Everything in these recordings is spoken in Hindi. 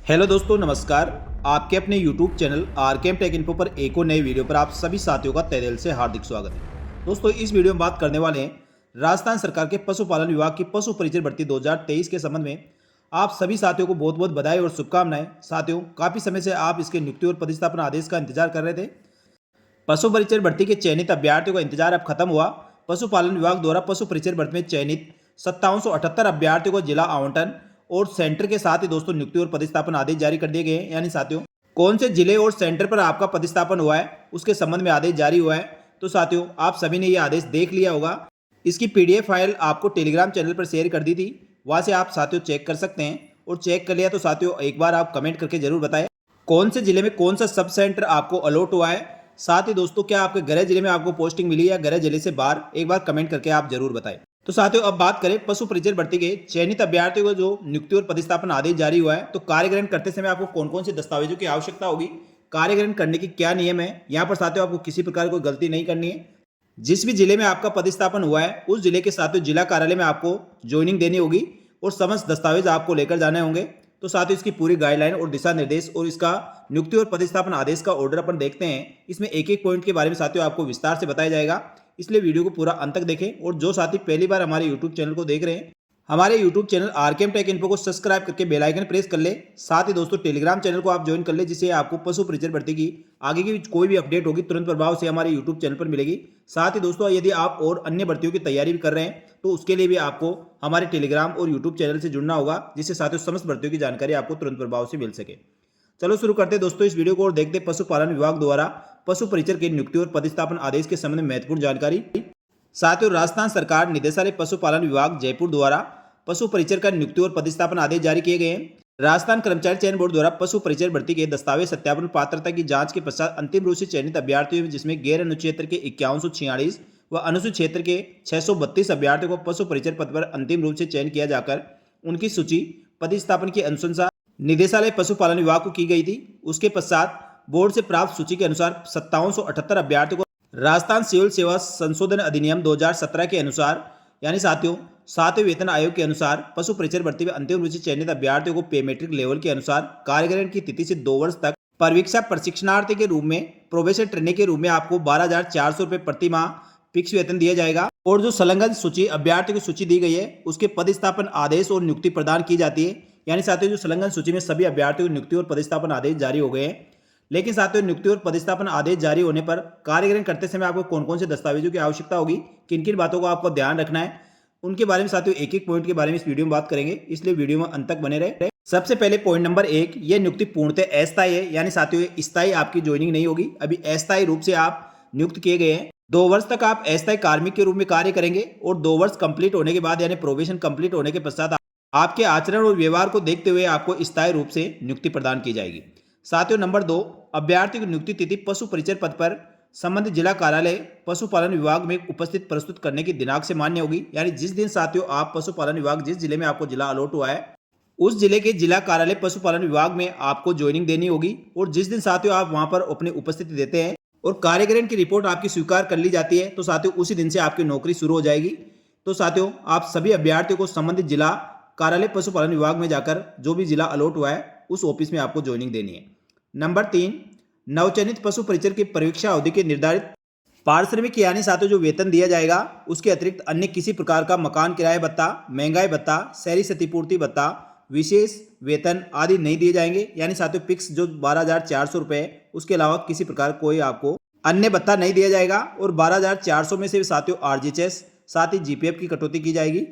हेलो दोस्तों, नमस्कार। आपके अपने YouTube channel RKM take info पर एक और नए वीडियो पर आप सभी साथियों का तहे दिल से हार्दिक स्वागत है। दोस्तों, इस वीडियो में बात करने वाले हैं राजस्थान सरकार के पशुपालन विभाग की पशु परिचय भर्ती 2023 के संबंध में। आप सभी साथियों को बहुत बहुत बधाई और शुभकामनाएं। साथियों, काफ़ी समय से आप इसके नियुक्ति और पदस्थापना आदेश का इंतजार कर रहे थे। पशु परिचय भर्ती के चयनित अभ्यर्थियों का इंतजार अब खत्म हुआ। पशुपालन विभाग द्वारा पशु परिचय भर्ती में चयनित 5778 अभ्यर्थियों को जिला आवंटन और सेंटर के साथ ही दोस्तों नियुक्ति और पदस्थापन आदेश जारी कर दिए गए हैं। यानी साथियों, कौन से जिले और सेंटर पर आपका पदस्थापन हुआ है उसके संबंध में आदेश जारी हुआ है। तो साथियों, आप सभी ने ये आदेश देख लिया होगा। इसकी पीडीएफ फाइल आपको टेलीग्राम चैनल पर शेयर कर दी थी, वहां से आप साथियों चेक कर सकते हैं। और चेक कर लिया तो साथियों एक बार आप कमेंट करके जरूर बताएं कौन से जिले में कौन सा सब सेंटर आपको अलॉट हुआ है। साथ ही दोस्तों, क्या आपके गृह जिले में आपको पोस्टिंग मिली या गृह जिले से बाहर, एक बार कमेंट करके आप जरूर बताएं। तो साथियों, अब बात करें पशु परिचय भर्ती के चयनित अभ्यर्थियों को जो नियुक्ति और पदस्थापन आदेश जारी हुआ है, तो कार्यग्रहण करते समय आपको कौन कौन से दस्तावेजों की आवश्यकता होगी, कार्यग्रहण करने की क्या नियम है। यहाँ पर साथियों आपको किसी प्रकार कोई गलती नहीं करनी है। जिस भी जिले में आपका पदस्थापन हुआ है उस जिले के साथियों जिला कार्यालय में आपको ज्वाइनिंग देनी होगी और समस्त दस्तावेज आपको लेकर जाने होंगे। तो साथियों, इसकी पूरी गाइडलाइन और दिशा निर्देश और इसका नियुक्ति और पदस्थापन आदेश का ऑर्डर अपन देखते हैं। इसमें एक एक पॉइंट के बारे में साथियों आपको विस्तार से बताया जाएगा, इसलिए वीडियो को पूरा अंत तक देखें। और जो साथी पहली बार हमारे यूट्यूब चैनल को देख रहे हैं, हमारे YouTube channel RKM take info को सब्सक्राइब करके बेल आइकन प्रेस कर ले। साथ ही दोस्तों टेलीग्राम चैनल को आप ज्वाइन कर ले, जिससे आपको पशु परिचय भर्ती की आगे की कोई भी अपडेट होगी तुरंत प्रभाव से हमारे यूट्यूब चैनल पर मिलेगी। साथ ही दोस्तों, यदि आप और अन्य भर्तियों की तैयारी भी कर रहे हैं तो उसके लिए भी आपको हमारे टेलीग्राम और यूट्यूब चैनल से जुड़ना होगा, जिससे साथियों समस्त भर्तियों की जानकारी आपको तुरंत प्रभाव से मिल सके। चलो शुरू करते हैं दोस्तों इस वीडियो को और देखते हैं पशुपालन विभाग द्वारा पशु परिचय के नियुक्ति और पदस्थापन आदेश के संबंध में महत्वपूर्ण जानकारी। साथियों, राजस्थान सरकार निदेशालय पशुपालन विभाग जयपुर द्वारा पशु परिचय का नियुक्ति और पदस्थापन आदेश जारी किए गए हैं। राजस्थान कर्मचारी चयन बोर्ड द्वारा पशु परिचय भर्ती के दस्तावेज सत्यापन पात्रता की जांच के पश्चात अंतिम रूप से चयनित अभ्यर्थियों में, जिसमें गैर अनुच्छेद के 5146 व अनुसूचित क्षेत्र के 632 अभ्यर्थियों को पशु परिचय पद पर अंतिम रूप से चयन किया जाकर उनकी सूची पदस्थापन की अनुशंसा निदेशालय पशुपालन विभाग को की गई थी। उसके पश्चात बोर्ड से प्राप्त सूची के अनुसार 5778 अभ्यर्थियों को राजस्थान सिविल सेवा संशोधन अधिनियम 2017 के अनुसार, यानी साथियों 7वें वेतन आयोग के अनुसार पशु परिचय भर्ती में अंतिम रूप से चयनित अभ्यर्थियों को पे मेट्रिक लेवल के अनुसार कार्यग्रहण की तिथि से 2 वर्ष तक परिवीक्षा प्रशिक्षणार्थी के रूप में, प्रोबेशन ट्रेनिंग के रूप में आपको 12,400 रुपये प्रति माह फिक्स वेतन दिया जाएगा। और जो संलग्न सूची अभ्यर्थियों की सूची दी गई है उसके पदस्थापन आदेश और नियुक्ति प्रदान की जाती है। यानी साथियों, जो संलग्न सूची में सभी अभ्यर्थियों को नियुक्ति और पदस्थापन आदेश जारी हो गए हैं। लेकिन साथियों, नियुक्ति और पदस्थापन आदेश जारी होने पर कार्यग्रहण करते समय आपको कौन कौन से दस्तावेजों की आवश्यकता होगी, किन किन बातों का आपको ध्यान रखना है, उनके बारे में साथियों एक एक पॉइंट के बारे में इस वीडियो में बात करेंगे, इसलिए वीडियो में अंत तक बने रहे। सबसे पहले पॉइंट नंबर 1, यह नियुक्ति पूर्णतः अस्थायी है। यानी साथियों स्थायी आपकी ज्वाइनिंग नहीं होगी, अभी अस्थायी रूप से आप नियुक्त किए गए हैं। 2 वर्ष तक आप अस्थायी कार्मिक के रूप में कार्य करेंगे और 2 वर्ष कंप्लीट होने के बाद, यानी प्रोबेशन कंप्लीट होने के पश्चात आपके आचरण और व्यवहार को देखते हुए आपको स्थायी रूप से नियुक्ति प्रदान की जाएगी। साथियों नंबर 2, अभ्यर्थी की नियुक्ति तिथि पशु परिचय पद पर संबंधित जिला कार्यालय पशुपालन विभाग में उपस्थित प्रस्तुत करने की दिनांक से मान्य होगी। यानी जिस दिन साथियों आप पशुपालन विभाग, जिस जिले में आपको जिला अलॉट हुआ है उस जिले के जिला कार्यालय पशुपालन विभाग में आपको ज्वाइनिंग देनी होगी। और जिस दिन साथियों आप वहां पर अपनी उपस्थिति देते हैं और कार्यग्रहण की रिपोर्ट आपकी स्वीकार कर ली जाती है, तो साथियों उसी दिन से आपकी नौकरी शुरू हो जाएगी। तो साथियों, आप सभी अभ्यर्थियों को संबंधित जिला कार्यालय पशुपालन विभाग में जाकर जो भी जिला अलॉट हुआ है उस ऑफिस में आपको ज्वाइनिंग देनी है। नंबर 3, नवचयनित पशु परिचय की परीक्षा अवधि के निर्धारित पारिश्रमिक, यानी साथियों जो वेतन दिया जाएगा उसके अतिरिक्त अन्य किसी प्रकार का मकान किराया भत्ता, महंगाई भत्ता, शहरी क्षतिपूर्ति भत्ता, विशेष वेतन आदि नहीं दिए जाएंगे। यानी साथियों फिक्स जो 12,400 रुपये, उसके अलावा किसी प्रकार कोई आपको अन्य भत्ता नहीं दिया जाएगा। और 12,400 में से साथियों आरजीएचएस साथ ही जीपीएफ की कटौती की जाएगी।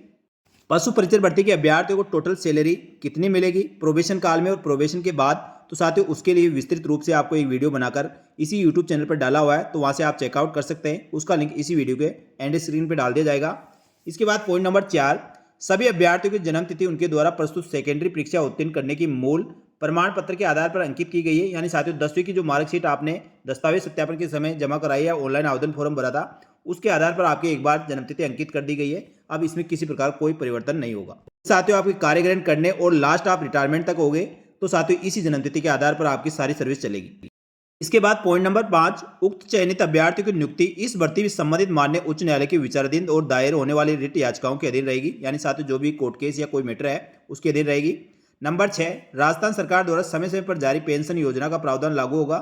पशु परिचय भर्ती के अभ्यर्थियों को टोटल सैलरी कितनी मिलेगी प्रोबेशन काल में और प्रोबेशन के बाद, तो साथियों उसके लिए विस्तृत रूप से आपको एक वीडियो बनाकर इसी यूट्यूब चैनल पर डाला हुआ है, तो वहां से आप चेकआउट कर सकते हैं। उसका लिंक इसी वीडियो के एंड स्क्रीन पर डाल दिया जाएगा। इसके बाद पॉइंट नंबर 4, सभी अभ्यर्थियों की जन्म तिथि उनके द्वारा प्रस्तुत सेकेंडरी परीक्षा उत्तीर्ण करने की मूल प्रमाण पत्र के आधार पर अंकित की गई है। यानी साथियों 10वीं की जो मार्कशीट आपने दस्तावेज सत्यापन के समय जमा कराई है, ऑनलाइन आवेदन फॉर्म भरा था, उसके आधार पर आपकी एक बार जन्मतिथि अंकित कर दी गई है। अब इसमें किसी प्रकार कोई परिवर्तन नहीं होगा। साथियों आपके कार्यग्रहण करने और लास्ट आप रिटायरमेंट तक हो गए, तो साथियों इसी जन्मतिथि के आधार पर आपकी सारी सर्विस चलेगी। इसके बाद पॉइंट नंबर 5, उक्त चयनित अभ्यर्थियों की नियुक्ति इस भर्ती में संबंधित माननीय उच्च न्यायालय के विचाराधीन और दायर होने वाली रिट याचिकाओं के अधीन रहेगी। यानी साथियों जो भी कोर्ट केस या कोई मैटर है उसके अधीन रहेगी। नंबर 6, राजस्थान सरकार द्वारा समय समय पर जारी पेंशन योजना का प्रावधान लागू होगा।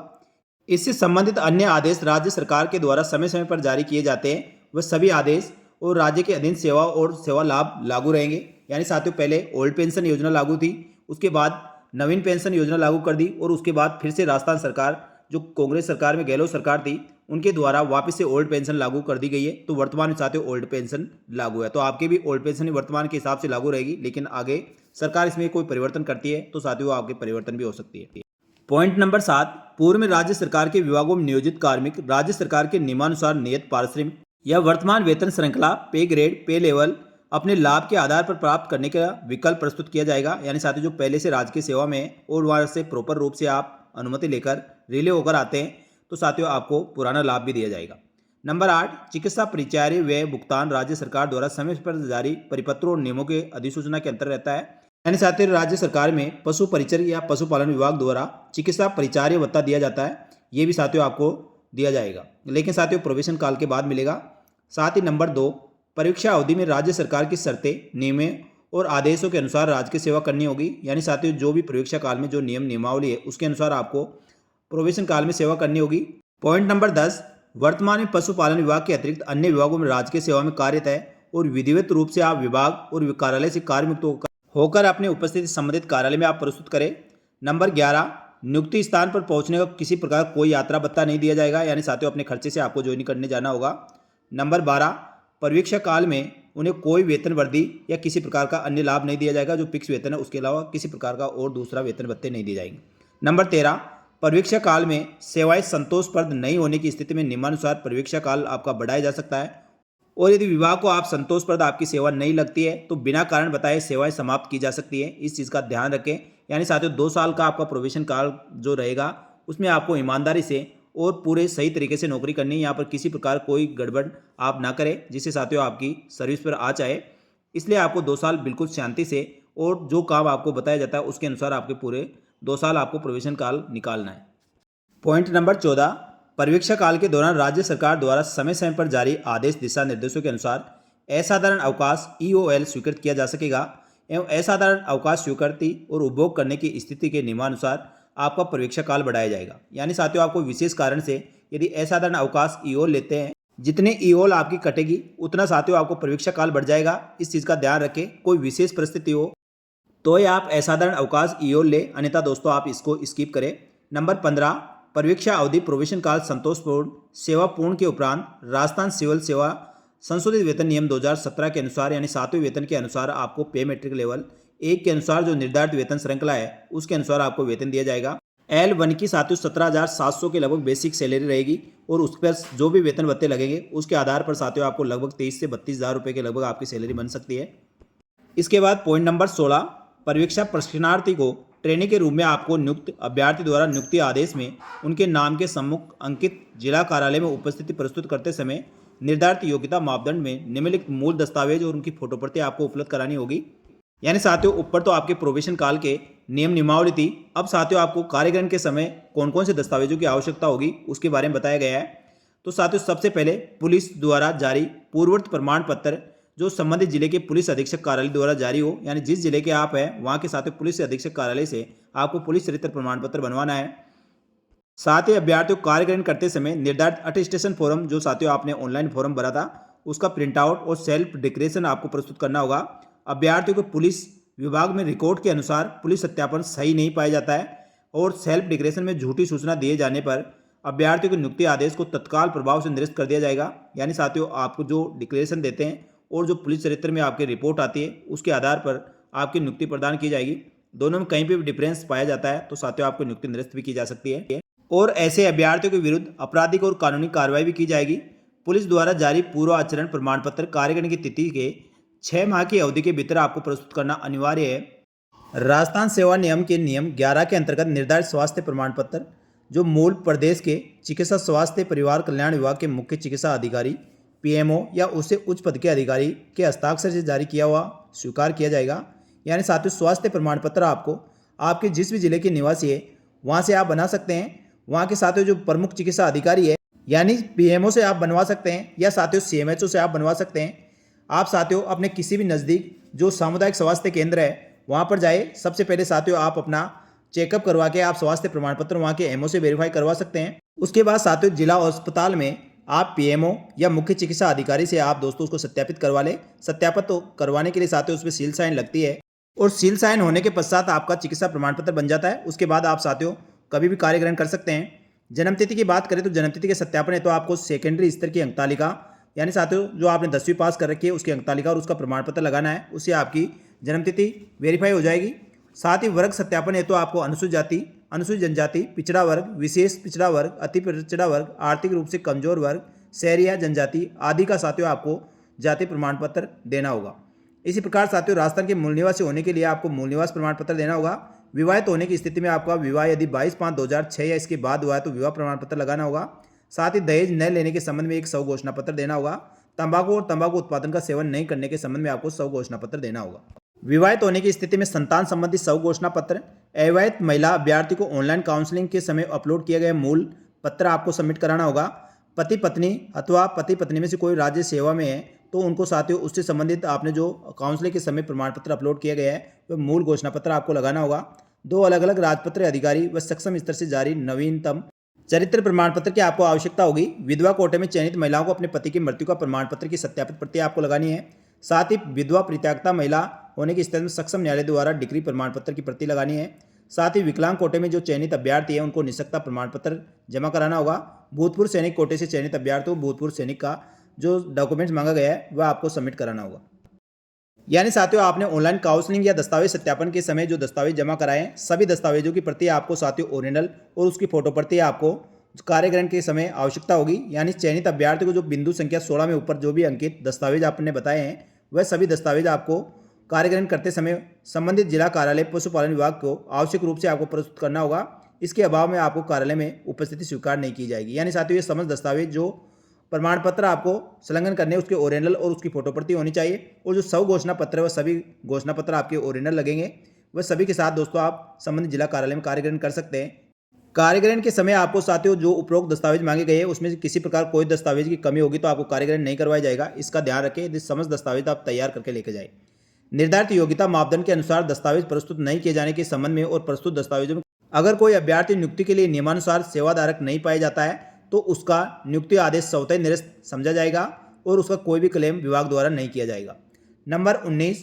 इससे संबंधित अन्य आदेश राज्य सरकार के द्वारा समय समय पर जारी किए जाते हैं, वह सभी आदेश और राज्य के अधीन सेवा और सेवा लाभ लागू रहेंगे। यानी साथियों, पहले ओल्ड पेंशन योजना लागू थी, उसके बाद नवीन पेंशन योजना लागू कर दी और उसके बाद फिर से राजस्थान सरकार, जो कांग्रेस सरकार में गहलोत सरकार थी, उनके द्वारा वापस से ओल्ड पेंशन लागू कर दी गई है। तो वर्तमान में साथियों ओल्ड पेंशन लागू है, तो आपके भी ओल्ड पेंशन वर्तमान के हिसाब से लागू रहेगी, लेकिन आगे सरकार इसमें कोई परिवर्तन करती है तो साथियों आपके परिवर्तन भी हो सकती है। पॉइंट नंबर 7, पूर्व में राज्य सरकार के विभागों में नियोजित कार्मिक राज्य सरकार के नियमानुसार नियत पारिश्रमिक या वर्तमान वेतन श्रृंखला, पे ग्रेड, पे लेवल अपने लाभ के आधार पर प्राप्त करने का विकल्प प्रस्तुत किया जाएगा। यानी साथियों, जो पहले से राजकीय सेवा में हैं और वहाँ से प्रॉपर रूप से आप अनुमति लेकर रिले होकर आते हैं, तो साथियों आपको पुराना लाभ भी दिया जाएगा। नंबर 8, चिकित्सा परिचार्य व्यय भुगतान राज्य सरकार द्वारा समय पर जारी परिपत्रों और नियमों के अधिसूचना के अंतर्गत रहता है। यानी साथियों, राज्य सरकार में पशु परिचर या पशुपालन विभाग द्वारा चिकित्सा परिचार्य भत्ता दिया जाता है, ये भी साथियों आपको दिया जाएगा, लेकिन साथियों प्रोबेशन काल के बाद मिलेगा। साथ ही नंबर 2, परीक्षा अवधि में राज्य सरकार की शर्तें, नियमों और आदेशों के अनुसार राज्य सेवा करनी होगी। यानी साथियों, जो भी परीक्षा काल में जो नियम नियमावली है उसके अनुसार आपको प्रोबेशन काल में सेवा करनी होगी। पॉइंट नंबर 10, वर्तमान में पशुपालन विभाग के अतिरिक्त अन्य विभागों में राजकीय सेवा में कार्यरत है और विधिवत रूप से आप विभाग और कार्यालय से कार्यमुक्त होकर अपनी उपस्थिति संबंधित कार्यालय में आप प्रस्तुत करें। नंबर 11, नियुक्ति स्थान पर पहुंचने का किसी प्रकार कोई यात्रा भत्ता नहीं दिया जाएगा, यानी साथियों अपने खर्चे से आपको ज्वाइन करने जाना होगा। नंबर 12, परीक्षा काल में उन्हें कोई वेतन वृद्धि या किसी प्रकार का अन्य लाभ नहीं दिया जाएगा, जो फिक्स वेतन है उसके अलावा किसी प्रकार का और दूसरा वेतन भत्ते नहीं दिए जाएंगे। नंबर 13, परीक्षा काल में सेवाएं संतोषप्रद नहीं होने की स्थिति में नियमानुसार परीक्षा काल आपका बढ़ाया जा सकता है, और यदि विभाग को आप संतोषप्रद आपकी सेवा नहीं लगती है तो बिना कारण बताए सेवाएं समाप्त की जा सकती है। इस चीज़ का ध्यान रखें। यानी साथियों 2 साल का आपका प्रोबेशन काल जो रहेगा उसमें आपको ईमानदारी से और पूरे सही तरीके से नौकरी करनी है। यहाँ पर किसी प्रकार कोई गड़बड़ आप ना करें जिससे साथियों आपकी सर्विस पर आ जाए। इसलिए आपको 2 साल बिल्कुल शांति से और जो काम आपको बताया जाता है उसके अनुसार आपके पूरे 2 साल आपको प्रोबेशन काल निकालना है। पॉइंट नंबर 14, परीक्षा काल के दौरान राज्य सरकार द्वारा समय समय पर जारी आदेश दिशा निर्देशों के अनुसार असाधारण अवकाश EOL स्वीकृत किया जा सकेगा एवं असाधारण अवकाश स्वीकृति और उपभोग करने की स्थिति के नियमानुसार आपका परीक्षा काल बढ़ाया जाएगा। यानी साथियों आपको विशेष कारण से यदि असाधारण अवकाश EOL लेते हैं, जितने EOL आपकी कटेगी उतना साथियों आपको परीक्षा काल बढ़ जाएगा। इस चीज़ का ध्यान रखें। कोई विशेष परिस्थिति हो तो ही आप असाधारण अवकाश EOL ले, अन्यथा दोस्तों आप इसको स्किप करें। नंबर 15, परीक्षा अवधि प्रोबेशन काल संतोषपूर्ण सेवा पूर्ण के उपरांत राजस्थान सिविल सेवा संशोधित वेतन नियम 2017 के अनुसार यानी 7वें वेतन के अनुसार आपको पे मेट्रिक लेवल 1 के अनुसार जो निर्धारित वेतन श्रृंखला है उसके अनुसार आपको वेतन दिया जाएगा। L1 की साथियों 17,700 के लगभग बेसिक सैलरी रहेगी और उस पर जो भी वेतन भत्ते लगेंगे उसके आधार पर साथियों आपको लगभग 23 से 32,000 रुपये के लगभग आपकी सैलरी बन सकती है। इसके बाद पॉइंट नंबर 16, परीक्षा प्रशिक्षणार्थी को ट्रेनिंग के रूप में आपको नियुक्त अभ्यर्थी द्वारा नियुक्ति आदेश में उनके नाम के सम्मुख अंकित जिला कार्यालय में उपस्थिति प्रस्तुत करते समय निर्धारित योग्यता मापदंड में निम्नलिखित मूल दस्तावेज और उनकी फोटोप्रति आपको उपलब्ध करानी होगी। यानी साथियों ऊपर तो आपके प्रोबेशन काल के नियम नियमावली थी, अब साथियों आपको कार्यग्रहण के समय कौन कौन से दस्तावेजों की आवश्यकता होगी उसके बारे में बताया गया है। तो साथियों सबसे पहले पुलिस द्वारा जारी पूर्ववर्ती प्रमाण पत्र जो संबंधित जिले के पुलिस अधीक्षक कार्यालय द्वारा जारी हो, यानी जिस जिले के आप हैं वहाँ के साथियों पुलिस अधीक्षक कार्यालय से आपको पुलिस चरित्र प्रमाण पत्र बनवाना है। साथ ही अभ्यर्थियों को कार्यग्रहण करते समय निर्धारित अटेस्टेशन फॉर्म जो साथियों आपने ऑनलाइन फॉर्म भरा था उसका प्रिंट आउट और सेल्फ डिक्लेरेशन आपको प्रस्तुत करना होगा। अभ्यर्थियों को पुलिस विभाग में रिकॉर्ड के अनुसार पुलिस सत्यापन सही नहीं पाया जाता है और सेल्फ डिक्लेरेशन में झूठी सूचना दिए जाने पर अभ्यर्थियों के नियुक्ति आदेश को तत्काल प्रभाव से निरस्त कर दिया जाएगा। यानी साथियों आपको जो डिक्लेरेशन देते हैं और जो पुलिस चरित्र में आपकी रिपोर्ट आती है उसके आधार पर आपकी नियुक्ति प्रदान की जाएगी। दोनों में कहीं भी डिफरेंस पाया जाता है तो साथियों आपको नियुक्ति निरस्त भी की जा सकती है और ऐसे अभ्यर्थियों के विरुद्ध आपराधिक और कानूनी कार्रवाई भी की जाएगी। पुलिस द्वारा जारी पूर्व आचरण प्रमाण पत्र कार्यग्रहण की तिथि के 6 माह की अवधि के भीतर आपको प्रस्तुत करना अनिवार्य है। राजस्थान सेवा नियम के नियम 11 के अंतर्गत निर्धारित स्वास्थ्य प्रमाण पत्र जो मूल प्रदेश के चिकित्सा स्वास्थ्य परिवार कल्याण विभाग के मुख्य चिकित्सा अधिकारी PMO या उससे उच्च पद के अधिकारी के हस्ताक्षर से जारी किया हुआ स्वीकार किया जाएगा। यानी साथियों स्वास्थ्य प्रमाण पत्र आपको आपके जिस भी जिले के निवासी है वहाँ से आप बना सकते हैं। वहाँ के साथियों जो प्रमुख चिकित्सा अधिकारी है यानी PMO से आप बनवा सकते हैं या साथियों CMHO से आप बनवा सकते हैं। आप साथियों अपने किसी भी नज़दीक जो सामुदायिक स्वास्थ्य केंद्र है वहाँ पर जाए। सबसे पहले साथियों आप अपना चेकअप करवा के आप स्वास्थ्य प्रमाण पत्र वहाँ के एमओ से वेरीफाई करवा सकते हैं। उसके बाद साथियों जिला अस्पताल में आप पीएमओ या मुख्य चिकित्सा अधिकारी से आप दोस्तों उसको सत्यापित करवा लें। सत्यापित तो करवाने के लिए साथियों उसमें सील साइन लगती है और सील साइन होने के पश्चात आपका चिकित्सा प्रमाण पत्र बन जाता है। उसके बाद आप साथियों कभी भी कार्य ग्रहण कर सकते हैं। जन्म तिथि की बात करें तो जन्म तिथि के सत्यापन है तो आपको सेकेंडरी स्तर की अंक तालिका यानी साथियों जो आपने 10वीं पास कर रखी है उसकी अंक तालिका और उसका प्रमाण पत्र लगाना है, उससे आपकी जन्म तिथि वेरीफाई हो जाएगी। साथ ही वर्ग सत्यापन है तो आपको अनुसूचित जाति, अनुसूचित जनजाति, पिछड़ा वर्ग, विशेष पिछड़ा वर्ग, अति पिछड़ा वर्ग, आर्थिक रूप से कमजोर वर्ग, शहरी या जनजाति आदि का साथियों आपको जाति प्रमाण पत्र देना होगा। इसी प्रकार साथियों राजस्थान के मूल निवासी होने के लिए आपको मूल निवास प्रमाण पत्र देना होगा। विवाहित होने की स्थिति में आपका विवाह यदि 22/5/2006 या इसके बाद हुआ है तो विवाह प्रमाण पत्र लगाना होगा। साथ ही दहेज न लेने के संबंध में एक स्व घोषणा पत्र देना होगा। तंबाकू और तंबाकू उत्पादन का सेवन नहीं करने के संबंध में आपको स्व घोषणा पत्र देना होगा। विवाहित होने की स्थिति में संतान संबंधी स्व घोषणा पत्र, अविवाहित महिला अभ्यर्थी को ऑनलाइन काउंसलिंग के समय अपलोड किए गए मूल पत्र आपको सबमिट कराना होगा। पति पत्नी अथवा पति पत्नी में से कोई राज्य सेवा में है तो उनको साथियों उससे संबंधित आपने जो काउंसलिंग के समय प्रमाण पत्र अपलोड किया गया है वह मूल घोषणा पत्र आपको लगाना होगा। 2 अलग अलग राजपत्र अधिकारी व सक्षम स्तर से जारी नवीनतम चरित्र प्रमाण पत्र की आपको आवश्यकता होगी। विधवा कोटे में चयनित महिलाओं को अपने पति की मृत्यु का प्रमाण पत्र की सत्यापित प्रति आपको लगानी है। साथ ही विधवा परित्यक्ता महिला होने की स्थिति में सक्षम न्यायालय द्वारा डिग्री प्रमाण पत्र की प्रति लगानी है। साथ ही विकलांग कोटे में जो चयनित अभ्यर्थी है उनको निःशक्तता प्रमाण पत्र जमा कराना होगा। भूतपूर्व सैनिक कोटे से चयनित अभ्यर्थी को भूतपूर्व सैनिक का जो डॉक्यूमेंट्स मांगा गया है वह आपको सबमिट कराना होगा। यानी साथियों आपने ऑनलाइन काउंसलिंग या दस्तावेज सत्यापन के समय जो दस्तावेज जमा कराए हैं सभी दस्तावेजों की प्रति आपको साथियों ओरिजिनल और उसकी फोटो प्रति आपको कार्यग्रहण के समय आवश्यकता होगी। यानी चयनित अभ्यर्थी को जो बिंदु संख्या 16 में ऊपर जो भी अंकित दस्तावेज आपने बताए हैं वह सभी दस्तावेज आपको कार्यग्रहण करते समय संबंधित जिला कार्यालय पशुपालन विभाग को आवश्यक रूप से आपको प्रस्तुत करना होगा। इसके अभाव में आपको कार्यालय में उपस्थिति स्वीकार नहीं की जाएगी। यानी साथियों ये समस्त दस्तावेज जो प्रमाण पत्र आपको संलग्न करने उसके ओरिजिनल और उसकी फोटो प्रति होनी चाहिए और जो स्व घोषणा पत्र है वह सभी घोषणा पत्र आपके ओरिजिनल लगेंगे। वह सभी के साथ दोस्तों आप संबंधित जिला कार्यालय में कार्यग्रहण कर सकते हैं। कार्यग्रहण के समय आपको साथियों जो उपरोक्त दस्तावेज मांगे गए हैं उसमें से किसी प्रकार कोई दस्तावेज की कमी होगी तो आपको कार्यग्रहण नहीं करवाया जाएगा। इसका ध्यान रखें। यदि समस्त दस्तावेज आप तैयार करके लेके जाए। निर्धारित योग्यता मापदंड के अनुसार दस्तावेज प्रस्तुत नहीं किए जाने के संबंध में और प्रस्तुत दस्तावेजों में अगर कोई अभ्यर्थी नियुक्ति के लिए नियमानुसार सेवाधारक नहीं पाया जाता है तो उसका नियुक्ति आदेश स्वतः निरस्त समझा जाएगा और उसका कोई भी क्लेम विभाग द्वारा नहीं किया जाएगा। नंबर 19,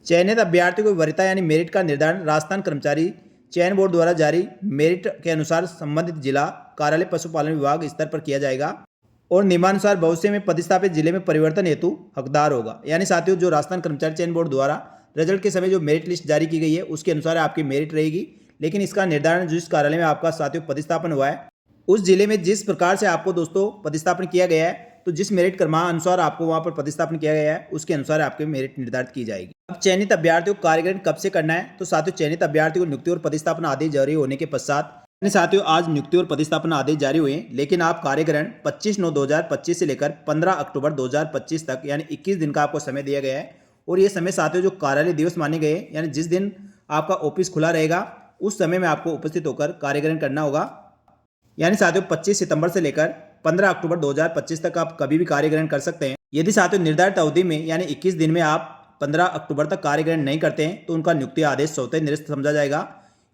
चयनित अभ्यर्थी को वरीयता यानी मेरिट का निर्धारण राजस्थान कर्मचारी चयन बोर्ड द्वारा जारी मेरिट के अनुसार संबंधित जिला कार्यालय पशुपालन विभाग स्तर पर किया जाएगा और नियमानुसार भविष्य में पदस्थापित जिले में परिवर्तन हेतु हकदार होगा। यानी साथियों जो राजस्थान कर्मचारी चयन बोर्ड द्वारा रिजल्ट के समय जो मेरिट लिस्ट जारी की गई है उसके अनुसार आपकी मेरिट रहेगी, लेकिन इसका निर्धारण जिस कार्यालय में आपका साथियों पदस्थापन हुआ है उस जिले में जिस प्रकार से आपको दोस्तों पदस्थापन किया गया है तो जिस मेरिट क्रमांक अनुसार आपको वहां पर पदस्थापन किया गया है उसके अनुसार आपकी मेरिट निर्धारित की जाएगी। अब चयनित अभ्यर्थियों को कार्यग्रहण कब से करना है तो साथियों चयनित अभ्यर्थी को नियुक्ति और पदस्थापन आदेश जारी होने के पश्चात साथियों आज नियुक्ति और पदस्थापन आदेश जारी हुए हैं, लेकिन आप कार्यग्रहण 25/9/2025 से लेकर 15 अक्टूबर 2025 तक यानी 21 दिन का आपको समय दिया गया है। और ये समय साथियों जो कार्यालय दिवस माने गए यानी जिस दिन आपका ऑफिस खुला रहेगा उस समय में आपको उपस्थित होकर कार्यग्रहण करना होगा। यानी साथियों 25 सितंबर से लेकर 15 अक्टूबर 2025 तक आप कभी भी कार्यग्रहण कर सकते हैं। यदि साथियों निर्धारित अवधि में यानी 21 दिन में आप 15 अक्टूबर तक कार्यग्रहण नहीं करते हैं तो उनका नियुक्ति आदेश स्वतः निरस्त समझा जाएगा।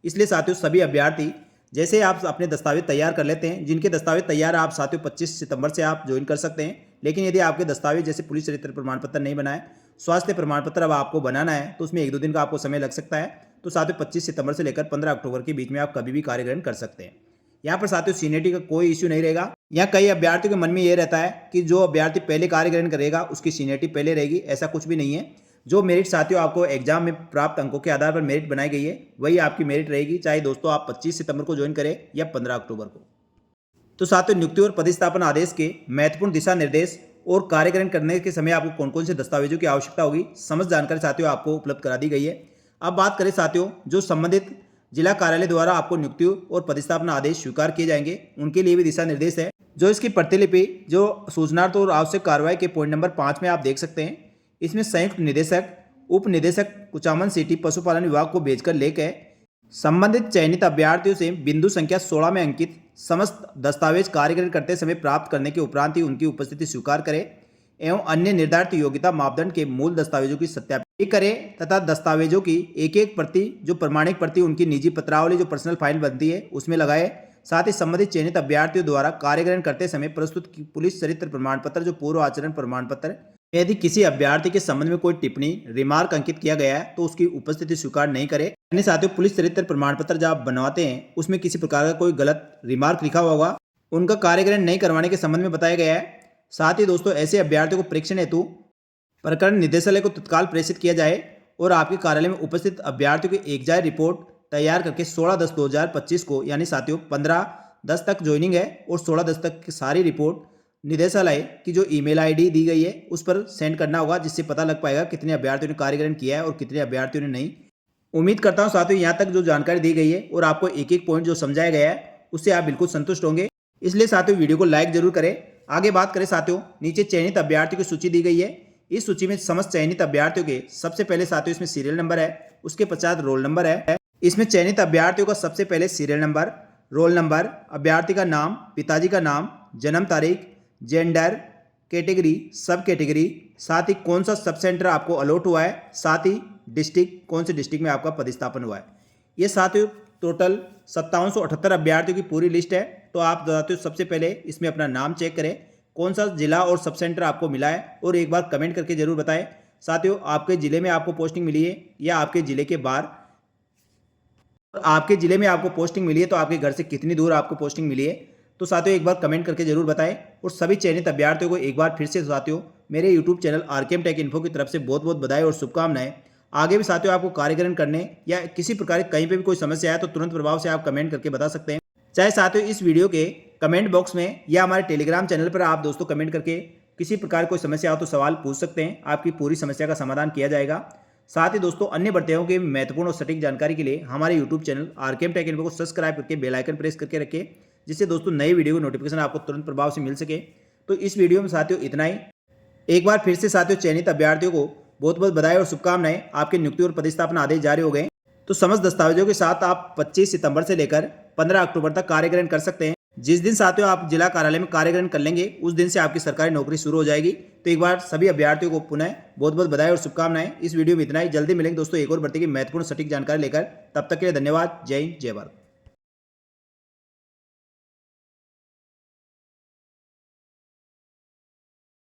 इसलिए साथियों सभी अभ्यर्थी जैसे आप अपने दस्तावेज तैयार कर लेते हैं, जिनके दस्तावेज तैयार आप साथियों 25 सितंबर से आप ज्वाइन कर सकते हैं। लेकिन यदि आपके दस्तावेज जैसे पुलिस चरित्र प्रमाण पत्र नहीं बनाए, स्वास्थ्य प्रमाण पत्र अब आपको बनाना है तो उसमें 1-2 दिन का आपको समय लग सकता है। तो साथियों 25 सितंबर से लेकर 15 अक्टूबर के बीच में आप कभी भी कार्यग्रहण कर सकते हैं। यहाँ पर साथियों सीनियरिटी का कोई इश्यू नहीं रहेगा। यहाँ कई अभ्यर्थियों के मन में ये रहता है कि जो अभ्यर्थी पहले कार्यग्रहण करेगा उसकी सीनियरिटी पहले रहेगी, ऐसा कुछ भी नहीं है। जो मेरिट साथियों आपको एग्जाम में प्राप्त अंकों के आधार पर मेरिट बनाई गई है वही आपकी मेरिट रहेगी, चाहे दोस्तों आप 25 सितंबर को ज्वाइन करें या 15 अक्टूबर को। तो साथियों नियुक्ति और पदस्थापन आदेश के महत्वपूर्ण दिशा निर्देश और कार्यग्रहण करने के समय आपको कौन कौन से दस्तावेजों की आवश्यकता होगी समस्त जानकारी साथियों आपको उपलब्ध करा दी गई है। अब बात करें साथियों जो संबंधित जिला कार्यालय द्वारा आपको नियुक्ति और पदस्थापन आदेश स्वीकार किए जाएंगे उनके लिए भी दिशा निर्देश है, जो इसकी प्रतिलिपि जो सूचनार्थ और आवश्यक कार्रवाई के पॉइंट नंबर 5 में आप देख सकते हैं। इसमें संयुक्त निदेशक उप निदेशक कुचामन सिटी पशुपालन विभाग को भेजकर लेकर संबंधित चयनित अभ्यर्थियों से बिंदु संख्या 16 में अंकित समस्त दस्तावेज कार्यग्रहण करते समय प्राप्त करने के उपरांत ही उनकी उपस्थिति स्वीकार करें एवं अन्य निर्धारित योग्यता मापदंड के मूल दस्तावेजों की सत्यापन करें तथा दस्तावेजों की एक एक प्रति जो प्रमाणिक प्रति उनकी निजी पत्रावली जो पर्सनल फाइल बनती है उसमें लगाए। साथ ही संबंधित चयनित अभ्यर्थियों द्वारा कार्य ग्रहण करते समय प्रस्तुत पुलिस चरित्र प्रमाण पत्र जो पूर्व आचरण प्रमाण पत्र, यदि किसी अभ्यर्थी के संबंध में कोई टिप्पणी रिमार्क अंकित किया गया है तो उसकी उपस्थिति स्वीकार नहीं करे। यानी साथियों, पुलिस चरित्र प्रमाण पत्र जब आप बनवाते हैं उसमें किसी प्रकार का कोई गलत रिमार्क लिखा होगा, उनका कार्य ग्रहण नहीं करवाने के संबंध में बताया गया है। साथ ही दोस्तों, ऐसे अभ्यर्थियों को परीक्षण हेतु प्रकरण निदेशालय को तत्काल प्रेषित किया जाए और आपके कार्यालय में उपस्थित अभ्यर्थियों की एक जाए रिपोर्ट तैयार करके 16/10/2025 को, यानी साथियों 15/10 तक ज्वाइनिंग है और 16/10 तक की सारी रिपोर्ट निदेशालय की जो ईमेल आईडी दी गई है उस पर सेंड करना होगा, जिससे पता लग पाएगा कितने अभ्यर्थियों ने कार्य ग्रहण किया है और कितने अभ्यर्थियों ने नहीं। उम्मीद करता हूँ साथियों यहाँ तक जो जानकारी दी गई है और आपको एक एक पॉइंट जो समझाया गया है उससे आप बिल्कुल संतुष्ट होंगे। इसलिए साथियों वीडियो को लाइक जरूर करें। आगे बात करें साथियों, नीचे चयनित अभ्यर्थियों की सूची दी गई है। इस सूची में समस्त चयनित अभ्यर्थियों के सबसे पहले साथियों इसमें सीरियल नंबर है, उसके पश्चात रोल नंबर है। इसमें चयनित अभ्यर्थियों का सबसे पहले सीरियल नंबर, रोल नंबर, अभ्यर्थी का नाम, पिताजी का नाम, जन्म तारीख, जेंडर, कैटेगरी, सब कैटेगरी, साथ ही कौन सा सब सेंटर आपको अलॉट हुआ है, साथ ही डिस्ट्रिक्ट, कौन से डिस्ट्रिक्ट में आपका पदस्थापन हुआ है। ये साथियों टोटल 5778 अभ्यर्थियों की पूरी लिस्ट है। तो आप साथियों सबसे पहले इसमें अपना नाम चेक करें, कौन सा जिला और सब सेंटर आपको मिला है और एक बार कमेंट करके जरूर बताएं। साथियों, आपके जिले में आपको पोस्टिंग मिली है या आपके जिले के बाहर, आपके जिले में आपको पोस्टिंग मिली है तो आपके घर से कितनी दूर आपको पोस्टिंग मिली है, तो साथियों एक बार कमेंट करके जरूर बताएं। और सभी चयनित अभ्यर्थियों को एक बार फिर से साथियों मेरे YouTube channel RKM take info की तरफ से बहुत बहुत बधाई और शुभकामनाएं। आगे भी साथियों आपको कार्य ग्रहण करने या किसी प्रकार कहीं पे भी कोई समस्या है तो तुरंत प्रभाव से आप कमेंट करके बता सकते हैं। चाहे साथियों इस वीडियो के कमेंट बॉक्स में या हमारे टेलीग्राम चैनल पर आप दोस्तों कमेंट करके किसी प्रकार कोई समस्या हो तो सवाल पूछ सकते हैं, आपकी पूरी समस्या का समाधान किया जाएगा। साथ ही दोस्तों अन्य भर्तियों की महत्वपूर्ण और सटीक जानकारी के लिए हमारे YouTube channel RKM take info को सब्सक्राइब करके बेल आइकन प्रेस करके रखें, जिससे दोस्तों नई वीडियो की नोटिफिकेशन आपको तुरंत प्रभाव से मिल सके। तो इस वीडियो में साथियों इतना ही। एक बार फिर से साथियों चयनित अभ्यर्थियों को बहुत बहुत बधाई और शुभकामनाएं। आपके नियुक्ति और पदस्थापना आदेश जारी हो गए। तो समस्त दस्तावेजों के साथ आप 25 सितंबर से लेकर 15 अक्टूबर तक कार्य ग्रहण कर सकते हैं। जिस दिन साथियों आप जिला कार्यालय में कार्य ग्रहण कर लेंगे उस दिन से आपकी सरकारी नौकरी शुरू हो जाएगी। तो एक बार सभी अभ्यर्थियों को पुनः बहुत बहुत बधाई और शुभकामनाएं। इस वीडियो में इतना ही। जल्दी मिलेंगे दोस्तों एक और भर्ती की महत्वपूर्ण सटीक जानकारी लेकर। तब तक के लिए धन्यवाद। जय हिंद, जय भारत।